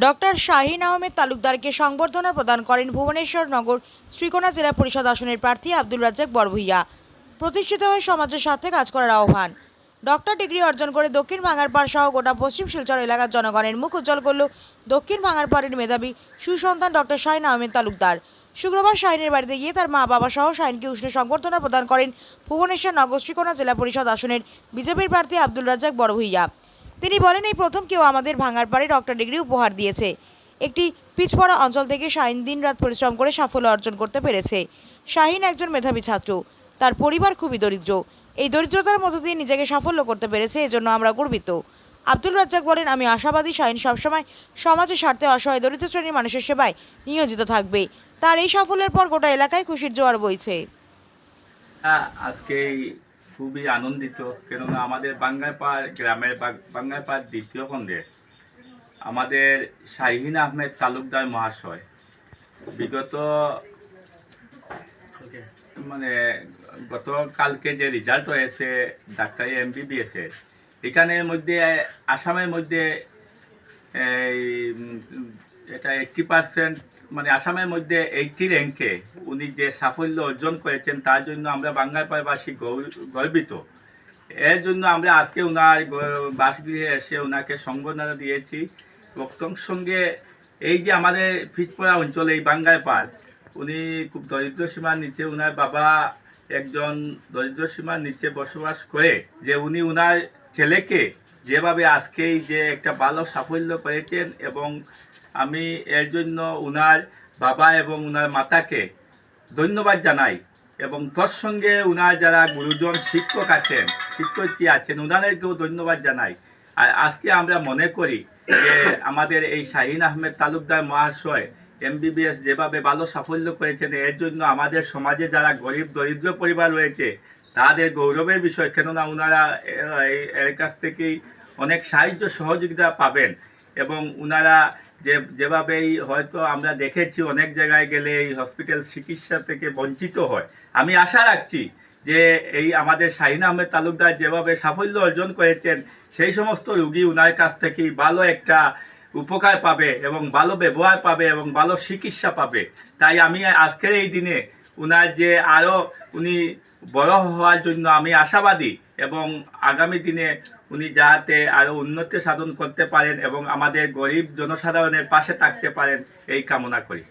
Doctor Shahin Ahmed তালুকদারকে সংবর্ধনা প্রদান করেন ভুবনেশ্বর নগর শ্রীকোনা জেলা পরিষদ আসনের প্রার্থী আব্দুল রাজ্জাক বড়ভূইয়া। প্রতিষ্ঠিত হয়ে সমাজের সাথে কাজ করার আহ্বান। ডক্টর ডিগ্রি অর্জন করে দক্ষিণ ভাঙারপাড় সহ গোটা পশ্চিম শিলচর এলাকার জনগণের মুখ উজ্জ্বল করল দক্ষিণ ভাঙারপাড়ের মেধাবী সুসন্তান ডক্টর শাহিন আহমেদ তালুকদার। শুক্রবার শাহিনের বাড়িতে গিয়ে তার মা বাবা সহ শাহিনকে উষ্ণ সংবর্ধনা প্রদান করেন ভুবনেশ্বর নগর শ্রীকোনা জেলা পরিষদ আসনের বিজেপির প্রার্থী আব্দুল রাজ্জাক বড়ভূইয়া। তিনি বলেন, এই প্রথম কেউ আমাদের ভাঙারপাড়ে ডক্টর ডিগ্রি উপহার দিয়েছে। একটি পিছপড়া অঞ্চল থেকে শাহিন দিনরাত পরিশ্রম করে সাফল্য অর্জন করতে পেরেছে। শাহিন একজন মেধাবী ছাত্র, তার পরিবার খুবই দরিদ্র। এই দরিদ্রতার মধ্য দিয়ে নিজেকে সাফল্য করতে পেরেছে, এজন্য আমরা গর্বিত। আব্দুল রাজ্জাক বলেন, আমি আশাবাদী শাহিন সবসময় সমাজের স্বার্থে অসহায় দরিদ্র শ্রেণীর মানুষের সেবায় নিয়োজিত থাকবে। তার এই সাফল্যের পর গোটা এলাকায় খুশির জোয়ার বইছে। আজকে খুবই আনন্দিত, কেননা আমাদের বাঙ্গাইপাড় গ্রামের বাঙ্গাইপাড় দ্বিতীয় খণ্ডে আমাদের শাহিন আহমেদ তালুকদার মহাশয় বিগত গতকালকে যে রেজাল্ট হয়েছে ডাক্তারি MBBS এর, এখানের মধ্যে আসামের মধ্যে এটা 80%, মানে আসামের মধ্যে 80 র্যাঙ্কে উনি যে সাফল্য অর্জন করেছেন তার জন্য আমরা বাঙ্গাইপাড়বাসী গর্বিত। এর জন্য আমরা আজকে ওনার বাসগৃহে এসে ওনাকে সংবর্ধনা দিয়েছি। বক্তব্য সঙ্গে এই যে আমাদের পিছপড়া অঞ্চলে এই বাঙ্গাইপাড়, উনি খুব দরিদ্র সীমার নিচে, ওনার বাবা একজন দরিদ্র সীমার নিচে বসবাস করে, যে উনি ওনার ছেলেকে যেভাবে আজকেই যে একটা ভালো সাফল্য করেছেন, এবং আমি এর জন্য উনার বাবা এবং উনার মাতাকে ধন্যবাদ জানাই, এবং তোর সঙ্গে উনার যারা গুরুজন শিক্ষক আছেন, শিক্ষয়িত্রী আছেন, উনাদেরকেও ধন্যবাদ জানাই। আর আজকে আমরা মনে করি যে আমাদের এই শাহিন আহমেদ তালুকদার মহাশয় MBBS যেভাবে ভালো সাফল্য করেছেন, এর জন্য আমাদের সমাজে যারা গরিব দরিদ্র পরিবার রয়েছে তাদের গৌরবের বিষয়, কেননা ওনারা এর কাছ থেকেই অনেক সাহায্য সহযোগিতা পাবেন। এবং ওনারা যেভাবেই হয়তো আমরা দেখেছি অনেক জায়গায় গেলে এই হসপিটাল চিকিৎসা থেকে বঞ্চিত হয়, আমি আশা রাখছি যে এই আমাদের শাহিন আহমেদ তালুকদার যেভাবে সাফল্য অর্জন করেছেন, সেই সমস্ত রুগী ওনার কাছ থেকেই ভালো একটা উপকার পাবে এবং ভালো ব্যবহার পাবে এবং ভালো চিকিৎসা পাবে। তাই আমি আজকের এই দিনে ওনার যে আরও উনি বড় হওয়ার জন্য আমি আশাবাদী, এবং আগামী দিনে উনি যাতে আরও উন্নতি সাধন করতে পারেন এবং আমাদের গরিব জনসাধারণের পাশে থাকতে পারেন, এই কামনা করি।